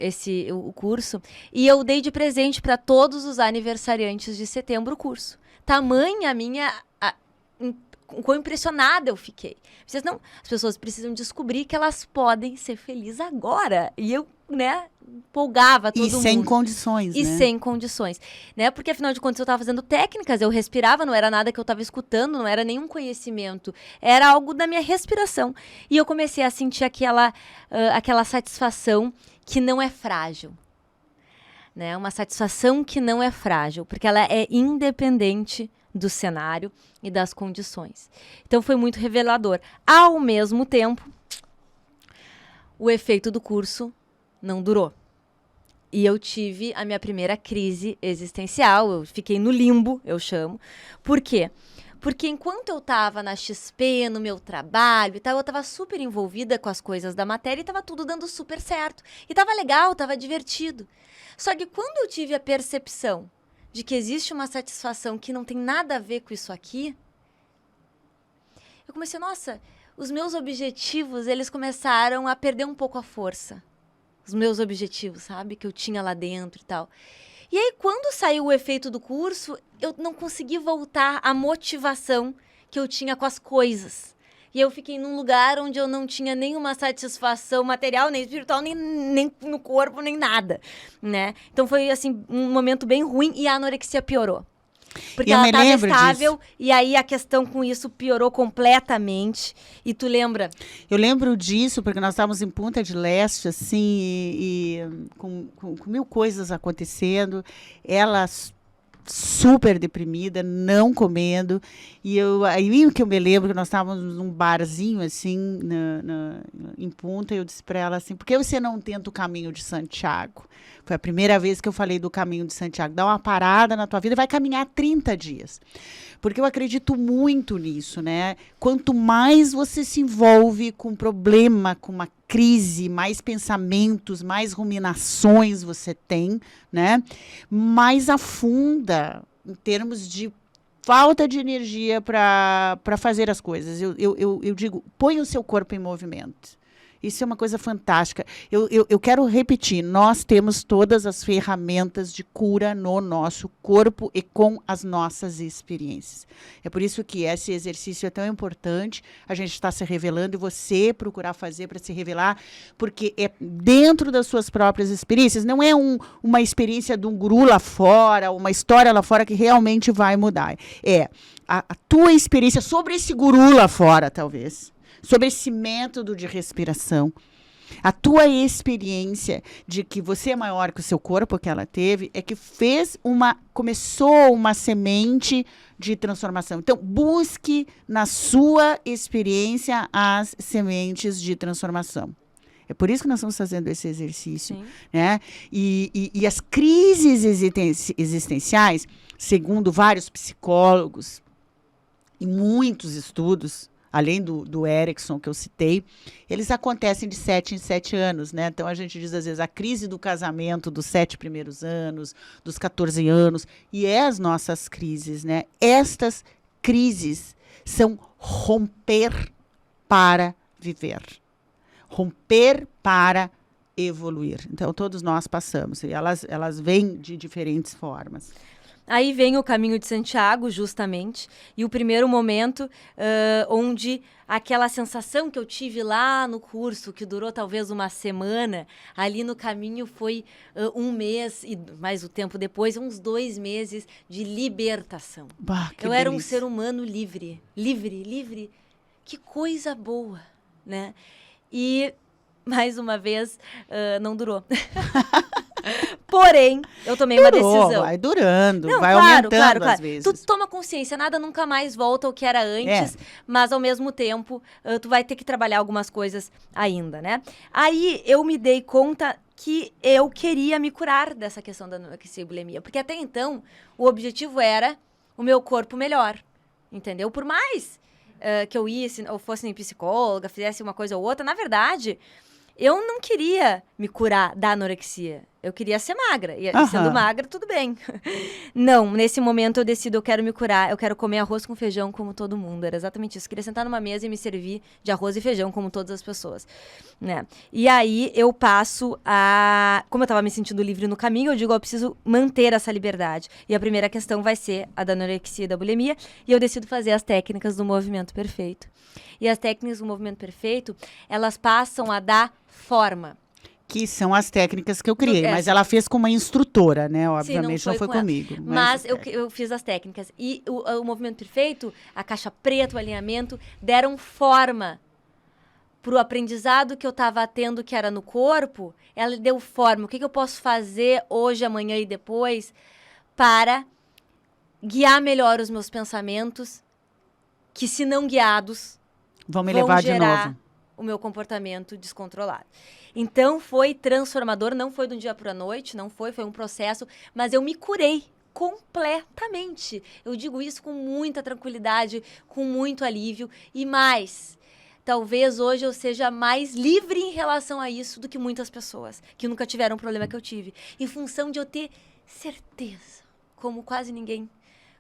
o curso e eu dei de presente para todos os aniversariantes de setembro o curso. Tamanha a minha... quão impressionada eu fiquei. As pessoas precisam descobrir que elas podem ser felizes agora. E eu, né, empolgava todo mundo. E sem condições, E né? sem condições, né? Porque, afinal de contas, eu estava fazendo técnicas, eu respirava, não era nada que eu estava escutando, não era nenhum conhecimento. Era algo da minha respiração. E eu comecei a sentir aquela satisfação que não é frágil. Né? Uma satisfação que não é frágil, porque ela é independente do cenário e das condições. Então, foi muito revelador. Ao mesmo tempo, o efeito do curso não durou. E eu tive a minha primeira crise existencial, eu fiquei no limbo, eu chamo. Por quê? Porque enquanto eu estava na XP, no meu trabalho e tal, eu estava super envolvida com as coisas da matéria e estava tudo dando super certo. E estava legal, estava divertido. Só que quando eu tive a percepção de que existe uma satisfação que não tem nada a ver com isso aqui, eu comecei, nossa, os meus objetivos, eles começaram a perder um pouco a força. Os meus objetivos, sabe? Que eu tinha lá dentro e tal. E aí, quando saiu o efeito do curso, eu não consegui voltar à motivação que eu tinha com as coisas. E eu fiquei num lugar onde eu não tinha nenhuma satisfação material, nem espiritual, nem no corpo, nem nada, né? Então, foi, assim, um momento bem ruim e a anorexia piorou. Porque ela estava estável disso. E aí a questão com isso piorou completamente. E tu lembra? Eu lembro disso porque nós estávamos em Punta del Este, assim, com mil coisas acontecendo. Ela super deprimida, não comendo. E aí que eu me lembro que nós estávamos num barzinho, assim, em Punta, e eu disse para ela assim, por que você não tenta o caminho de Santiago? Foi a primeira vez que eu falei do caminho de Santiago. Dá uma parada na tua vida e vai caminhar 30 dias. Porque eu acredito muito nisso, né? Quanto mais você se envolve com um problema, com uma crise, mais pensamentos, mais ruminações você tem, né? Mais afunda em termos de falta de energia para fazer as coisas. Eu digo, põe o seu corpo em movimento. Isso é uma coisa fantástica. Eu quero repetir, nós temos todas as ferramentas de cura no nosso corpo e com as nossas experiências. É por isso que esse exercício é tão importante, a gente está se revelando e você procurar fazer para se revelar, porque é dentro das suas próprias experiências, não é uma experiência de um guru lá fora, uma história lá fora que realmente vai mudar. É a tua experiência sobre esse guru lá fora, talvez. Sobre esse método de respiração, a tua experiência de que você é maior que o seu corpo que ela teve, é que começou uma semente de transformação. Então, busque na sua experiência as sementes de transformação. É por isso que nós estamos fazendo esse exercício. Sim. Né? E as crises existenciais, segundo vários psicólogos e muitos estudos, além do Erickson, que eu citei, eles acontecem de 7 em 7 anos, né? Então, a gente diz, às vezes, a crise do casamento dos 7 primeiros anos, dos 14 anos, e as nossas crises, né? Estas crises são romper para viver. Romper para evoluir. Então, todos nós passamos, e elas vêm de diferentes formas. Aí vem o Caminho de Santiago, justamente, e o primeiro momento onde aquela sensação que eu tive lá no curso, que durou talvez uma semana, ali no caminho foi um mês, e mais o tempo depois, uns 2 meses de libertação. Bah, eu era um ser humano livre. Que coisa boa, né? E, mais uma vez, não durou. Porém, eu tomei uma decisão. Vai durando, vai aumentando às vezes. Tu toma consciência, nada nunca mais volta ao que era antes, mas ao mesmo tempo, tu vai ter que trabalhar algumas coisas ainda, né? Aí eu me dei conta que eu queria me curar dessa questão da anorexia e bulimia, porque até então o objetivo era o meu corpo melhor, entendeu? Por mais que eu fosse em psicóloga, fizesse uma coisa ou outra, na verdade, eu não queria me curar da anorexia. Eu queria ser magra. E sendo magra, tudo bem. Não, nesse momento eu decido, eu quero me curar, eu quero comer arroz com feijão como todo mundo. Era exatamente isso. Eu queria sentar numa mesa e me servir de arroz e feijão como todas as pessoas. Né? E aí eu passo a... Como eu estava me sentindo livre no caminho, eu digo, eu preciso manter essa liberdade. E a primeira questão vai ser a da anorexia e da bulimia. E eu decido fazer as técnicas do movimento perfeito. E as técnicas do movimento perfeito, elas passam a dar forma. Que são as técnicas que eu criei, mas ela fez com uma instrutora, né? Obviamente não foi comigo. Mas eu fiz as técnicas. E o movimento perfeito, a caixa preta, o alinhamento, deram forma para o aprendizado que eu estava tendo, que era no corpo. Ela deu forma. O que eu posso fazer hoje, amanhã e depois para guiar melhor os meus pensamentos, que se não guiados, vão me levar de novo o meu comportamento descontrolado. Então, foi transformador, não foi de um dia para a noite, foi um processo, mas eu me curei completamente. Eu digo isso com muita tranquilidade, com muito alívio e mais. Talvez hoje eu seja mais livre em relação a isso do que muitas pessoas, que nunca tiveram o problema que eu tive. Em função de eu ter certeza, como quase ninguém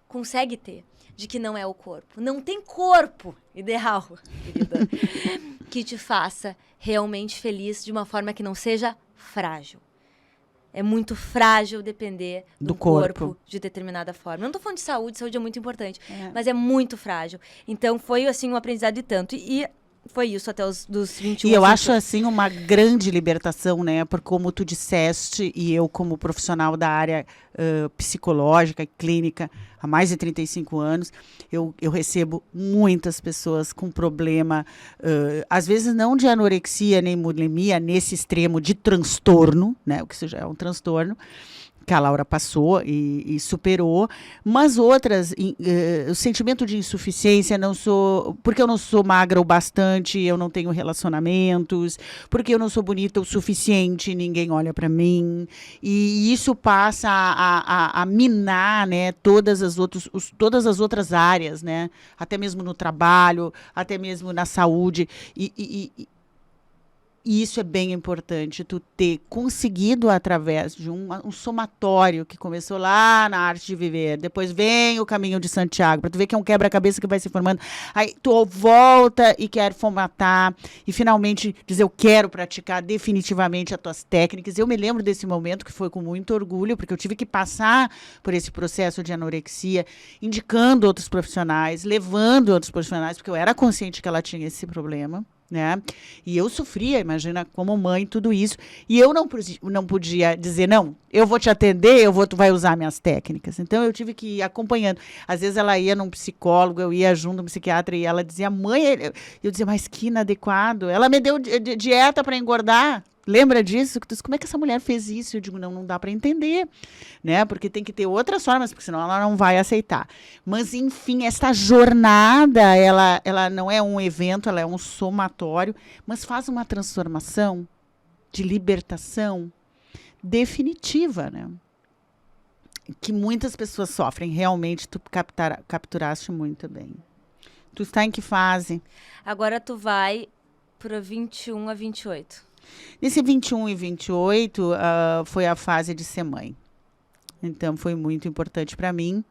consegue ter, de que não é o corpo. Não tem corpo ideal, querida, que te faça realmente feliz de uma forma que não seja frágil. É muito frágil depender do corpo de determinada forma. Eu não tô falando de saúde é muito importante, mas é muito frágil. Então, foi, assim, um aprendizado e tanto. E foi isso até dos 21 E eu acho, assim, uma grande libertação, né? Por como tu disseste, e eu como profissional da área psicológica e clínica há mais de 35 anos, eu recebo muitas pessoas com problema, às vezes não de anorexia nem bulimia, nesse extremo de transtorno, né? O que seja, é um transtorno, que a Laura passou e superou, mas outras, o sentimento de insuficiência, porque eu não sou magra o bastante, eu não tenho relacionamentos, porque eu não sou bonita o suficiente, ninguém olha para mim, e isso passa a minar, né, todas as outras áreas, né, até mesmo no trabalho, até mesmo na saúde, e E isso é bem importante, tu ter conseguido através de um somatório que começou lá na Arte de Viver, depois vem o Caminho de Santiago, para tu ver que é um quebra-cabeça que vai se formando, aí tu volta e quer formatar, e finalmente dizer, eu quero praticar definitivamente as tuas técnicas. Eu me lembro desse momento que foi com muito orgulho, porque eu tive que passar por esse processo de anorexia, indicando outros profissionais, levando outros profissionais, porque eu era consciente que ela tinha esse problema, né? E eu sofria, imagina, como mãe, tudo isso. E eu não podia dizer, não, eu vou te atender, tu vai usar minhas técnicas. Então, eu tive que ir acompanhando. Às vezes, ela ia num psicólogo, eu ia junto a um psiquiatra, e ela dizia, mãe, eu dizia, mas que inadequado. Ela me deu dieta para engordar. Lembra disso? Como é que essa mulher fez isso? Eu digo, não dá para entender, né? Porque tem que ter outras formas, porque senão ela não vai aceitar. Mas, enfim, esta jornada, ela não é um evento, ela é um somatório, mas faz uma transformação de libertação definitiva, né? Que muitas pessoas sofrem. Realmente, tu capturaste muito bem. Tu está em que fase? Agora tu vai para 21 a 28. Nesse 21 e 28, foi a fase de ser mãe. Então, foi muito importante para mim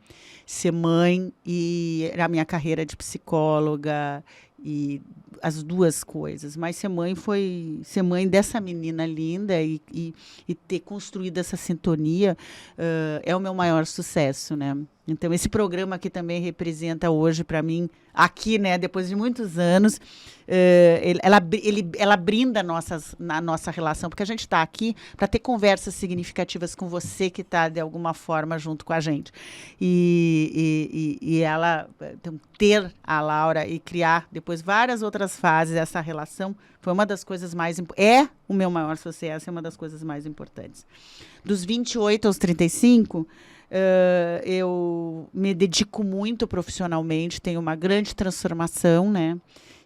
ser mãe e a minha carreira de psicóloga e as duas coisas. Mas ser mãe foi ser mãe dessa menina linda e ter construído essa sintonia é o meu maior sucesso, né? Então, esse programa aqui também representa hoje para mim, aqui, né, depois de muitos anos, ela brinda na nossa relação, porque a gente está aqui para ter conversas significativas com você que está, de alguma forma, junto com a gente. E ela, então, ter a Laura e criar depois várias outras fases dessa relação, foi uma das coisas mais importantes. É o meu maior sucesso, é uma das coisas mais importantes. Dos 28 aos 35... eu me dedico muito profissionalmente, tenho uma grande transformação, né?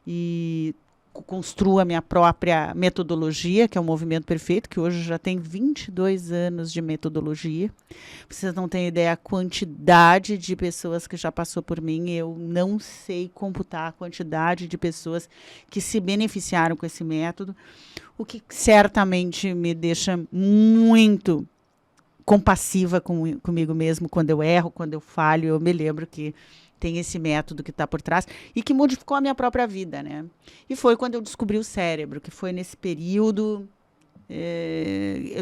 E construo a minha própria metodologia, que é o Movimento Perfeito, que hoje já tem 22 anos de metodologia. Vocês não têm ideia a quantidade de pessoas que já passou por mim. Eu não sei computar a quantidade de pessoas que se beneficiaram com esse método, o que certamente me deixa muito compassiva comigo mesmo, quando eu erro, quando eu falho. Eu me lembro que tem esse método que está por trás e que modificou a minha própria vida, né? E foi quando eu descobri o cérebro, que foi nesse período,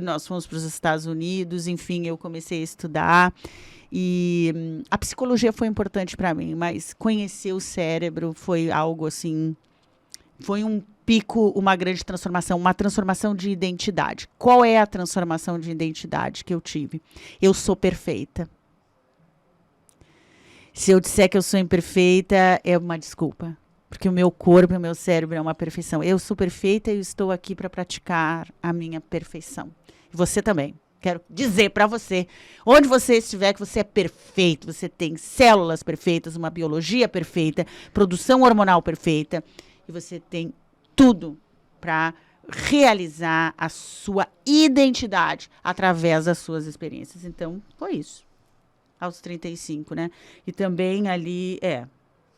nós fomos para os Estados Unidos, enfim, eu comecei a estudar e a psicologia foi importante para mim, mas conhecer o cérebro foi algo assim, foi um pico, uma grande transformação, uma transformação de identidade. Qual é a transformação de identidade que eu tive? Eu sou perfeita. Se eu disser que eu sou imperfeita, é uma desculpa. Porque o meu corpo, o meu cérebro é uma perfeição. Eu sou perfeita e estou aqui para praticar a minha perfeição. E você também. Quero dizer para você, onde você estiver, que você é perfeito. Você tem células perfeitas, uma biologia perfeita, produção hormonal perfeita. E você tem tudo para realizar a sua identidade através das suas experiências. Então, foi isso. Aos 35, né? E também ali,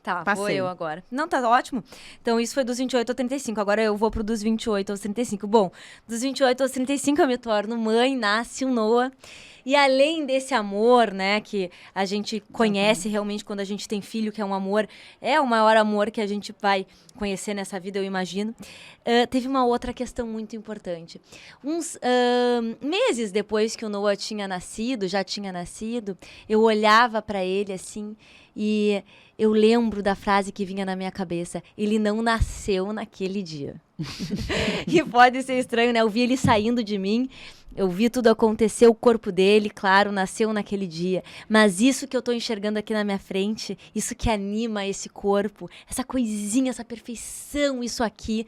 Tá, passei. vou eu agora. Não, tá ótimo. Então, isso foi dos 28 aos 35. Agora eu vou pro dos 28 aos 35. Bom, dos 28 aos 35 eu me torno mãe, nasce um Noah. E além desse amor, né, que a gente conhece realmente quando a gente tem filho, que é um amor, é o maior amor que a gente vai conhecer nessa vida, eu imagino. Teve uma outra questão muito importante. Uns meses depois que o Noah já tinha nascido, eu olhava para ele assim e eu lembro da frase que vinha na minha cabeça: ele não nasceu naquele dia. E pode ser estranho, né? Eu vi ele saindo de mim, eu vi tudo acontecer, o corpo dele, claro, nasceu naquele dia. Mas isso que eu tô enxergando aqui na minha frente, isso que anima esse corpo, essa coisinha, essa perfeição, isso aqui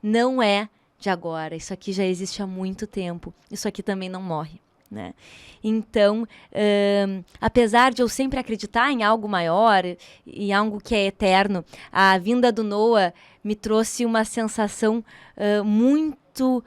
não é de agora. Isso aqui já existe há muito tempo. Isso aqui também não morre, né? Então, apesar de eu sempre acreditar em algo maior, em algo que é eterno, a vinda do Noah me trouxe uma sensação muito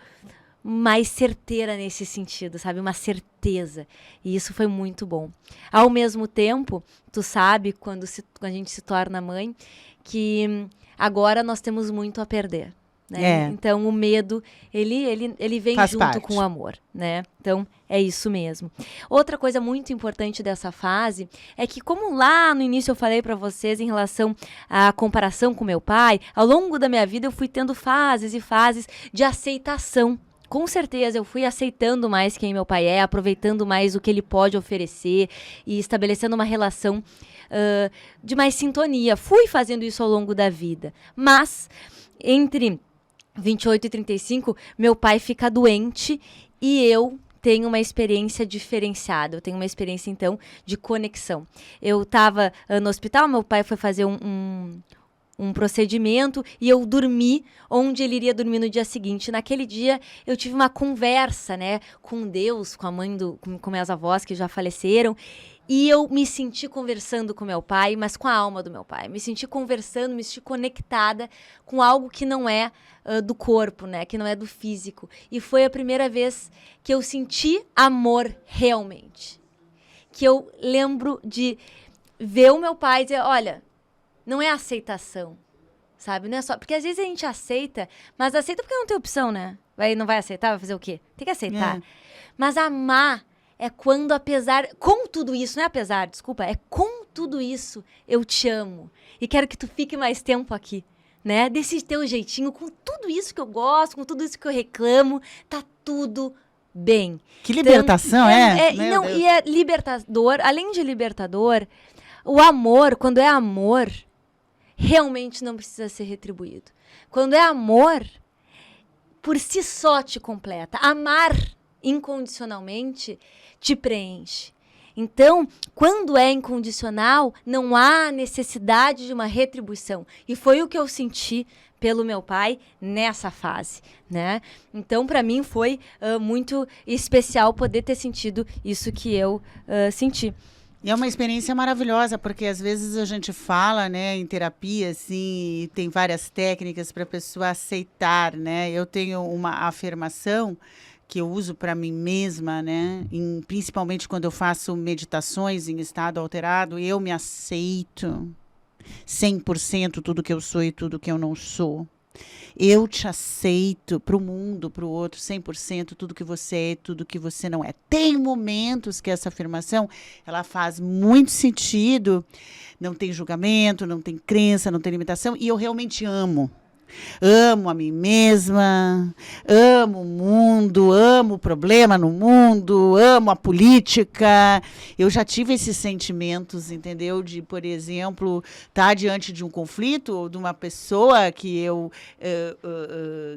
mais certeira nesse sentido, sabe? Uma certeza. E isso foi muito bom. Ao mesmo tempo, tu sabe, quando a gente se torna mãe, que agora nós temos muito a perder. né? É. Então, o medo, ele vem Faz junto parte. com o amor, né? Então, é isso mesmo. Outra coisa muito importante dessa fase é que, como lá no início eu falei para vocês em relação à comparação com meu pai, ao longo da minha vida eu fui tendo fases e fases de aceitação. Com certeza, eu fui aceitando mais quem meu pai é, aproveitando mais o que ele pode oferecer e estabelecendo uma relação de mais sintonia. Fui fazendo isso ao longo da vida. Mas, entre 28 e 35, meu pai fica doente e eu tenho uma experiência diferenciada. Eu tenho uma experiência, então, de conexão. Eu estava no hospital, meu pai foi fazer um procedimento e eu dormi onde ele iria dormir no dia seguinte. Naquele dia, eu tive uma conversa, né, com Deus, com a mãe com minhas avós que já faleceram, e eu me senti conversando com meu pai, mas com a alma do meu pai. Me senti conversando, me senti conectada com algo que não é do corpo, né, que não é do físico. E foi a primeira vez que eu senti amor realmente. Que eu lembro de ver o meu pai e dizer, olha, não é aceitação, sabe? Não é só... Porque às vezes a gente aceita, mas aceita porque não tem opção, né? Não vai aceitar, vai fazer o quê? Tem que aceitar. É. Mas amar é quando, apesar... Com tudo isso, não é apesar, desculpa. É com tudo isso, eu te amo. E quero que tu fique mais tempo aqui, né? Desse teu jeitinho, com tudo isso que eu gosto, com tudo isso que eu reclamo, tá tudo bem. Que libertação, Não, e é libertador. Além de libertador, o amor, quando é amor, realmente não precisa ser retribuído. Quando é amor, por si só te completa. Amar incondicionalmente te preenche. Então, quando é incondicional, não há necessidade de uma retribuição. E foi o que eu senti pelo meu pai nessa fase, né? Então, para mim, foi muito especial poder ter sentido isso que eu senti. E é uma experiência maravilhosa, porque às vezes a gente fala, né, em terapia, assim, e tem várias técnicas para a pessoa aceitar, né? Eu tenho uma afirmação que eu uso para mim mesma, né? Principalmente quando eu faço meditações em estado alterado, eu me aceito 100% tudo que eu sou e tudo que eu não sou. Eu te aceito para o mundo, para o outro, 100% tudo que você é, tudo que você não é. Tem momentos que essa afirmação, ela faz muito sentido, não tem julgamento, não tem crença, não tem limitação, e eu realmente amo. Amo a mim mesma, amo o mundo, amo o problema no mundo, amo a política. Eu já tive esses sentimentos, entendeu? De, por exemplo, estar diante de um conflito ou de uma pessoa que eu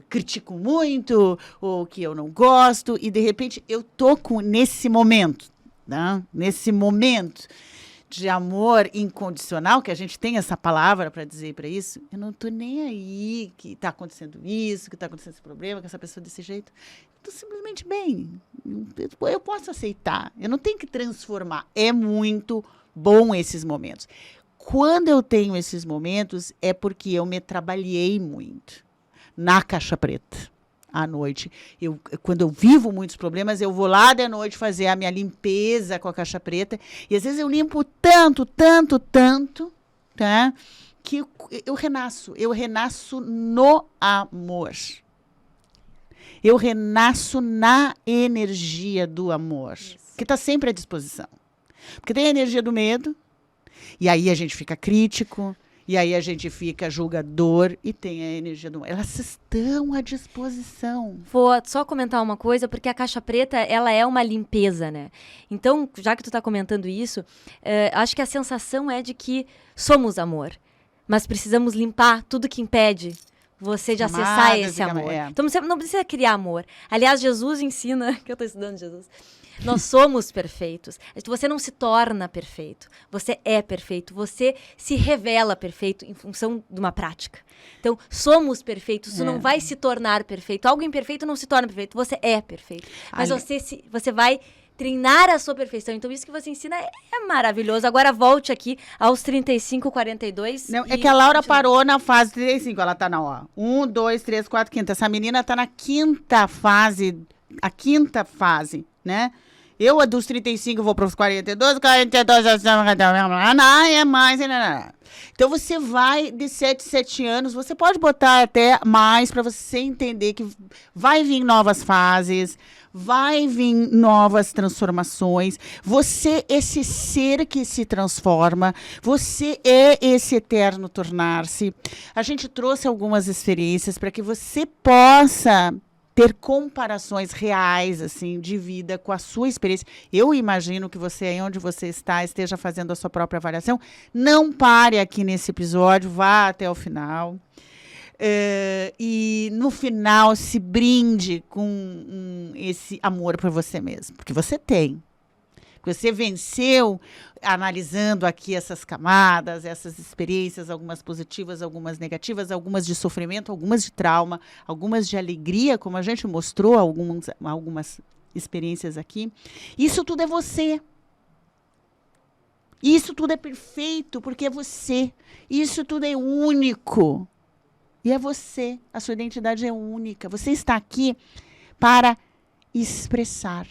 critico muito ou que eu não gosto e, de repente, eu tô nesse momento, né? Nesse momento de amor incondicional, que a gente tem essa palavra para dizer para isso, eu não estou nem aí que está acontecendo isso, que está acontecendo esse problema, que essa pessoa desse jeito. Estou simplesmente bem. Eu posso aceitar. Eu não tenho que transformar. É muito bom esses momentos. Quando eu tenho esses momentos, é porque eu me trabalhei muito na caixa preta. À noite. Quando eu vivo muitos problemas, eu vou lá de noite fazer a minha limpeza com a caixa preta. E às vezes eu limpo tanto, tá? Que eu renasço. Eu renasço no amor. Eu renasço na energia do amor. Isso. Que está sempre à disposição. Porque tem a energia do medo, e aí a gente fica crítico, e aí a gente fica julgador e tem a energia do... Elas estão à disposição. Vou só comentar uma coisa, porque a caixa preta, ela é uma limpeza, né? Então, já que tu tá comentando isso, acho que a sensação é de que somos amor, mas precisamos limpar tudo que impede você de acessar esse amor. Então, você não precisa criar amor. Aliás, Jesus ensina, que eu tô estudando Jesus... Nós somos perfeitos. Você não se torna perfeito. Você é perfeito. Você se revela perfeito em função de uma prática. Então, somos perfeitos. Isso não vai se tornar perfeito. Algo imperfeito não se torna perfeito. Você é perfeito. Mas você vai treinar a sua perfeição. Então, isso que você ensina é maravilhoso. Agora, volte aqui aos 35, 42. Não, é que a Laura parou na fase 35. Ela tá na 1, 2, 3, 4, quinta. Essa menina tá na quinta fase. A quinta fase, né? Eu, a dos 35, vou para os 42 é mais. Então, você vai de 7 anos, você pode botar até mais para você entender que vai vir novas fases, vai vir novas transformações. Você, esse ser que se transforma, você é esse eterno tornar-se. A gente trouxe algumas experiências para que você possa ter comparações reais, assim, de vida com a sua experiência. Eu imagino que você, aí onde você está, esteja fazendo a sua própria avaliação. Não pare aqui nesse episódio, vá até o final. E no final se brinde com esse amor por você mesmo, porque você tem. Você venceu analisando aqui essas camadas, essas experiências, algumas positivas, algumas negativas, algumas de sofrimento, algumas de trauma, algumas de alegria, como a gente mostrou algumas experiências aqui. Isso tudo é você. Isso tudo é perfeito, porque é você. Isso tudo é único. E é você. A sua identidade é única. Você está aqui para expressar.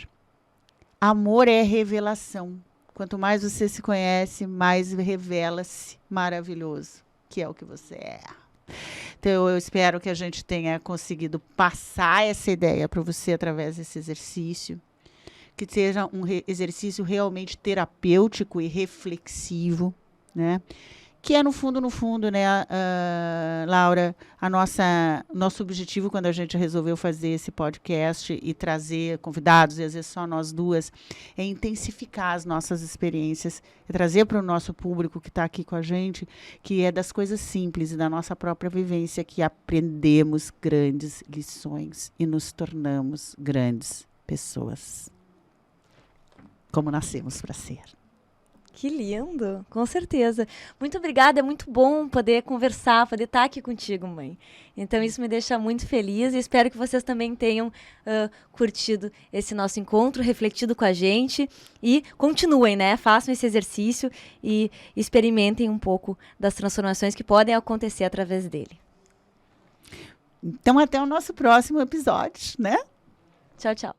Amor é revelação. Quanto mais você se conhece, mais revela-se maravilhoso, que é o que você é. Então, eu espero que a gente tenha conseguido passar essa ideia para você através desse exercício, que seja um exercício realmente terapêutico e reflexivo, né? Que é, no fundo, né, Laura, nosso objetivo quando a gente resolveu fazer esse podcast e trazer convidados, e às vezes só nós duas, é intensificar as nossas experiências, é trazer para o nosso público que está aqui com a gente, que é das coisas simples e da nossa própria vivência que aprendemos grandes lições e nos tornamos grandes pessoas, como nascemos para ser. Que lindo, com certeza. Muito obrigada, é muito bom poder conversar, poder estar aqui contigo, mãe. Então isso me deixa muito feliz e espero que vocês também tenham curtido esse nosso encontro, refletido com a gente e continuem, né? Façam esse exercício e experimentem um pouco das transformações que podem acontecer através dele. Então até o nosso próximo episódio, né? Tchau, tchau.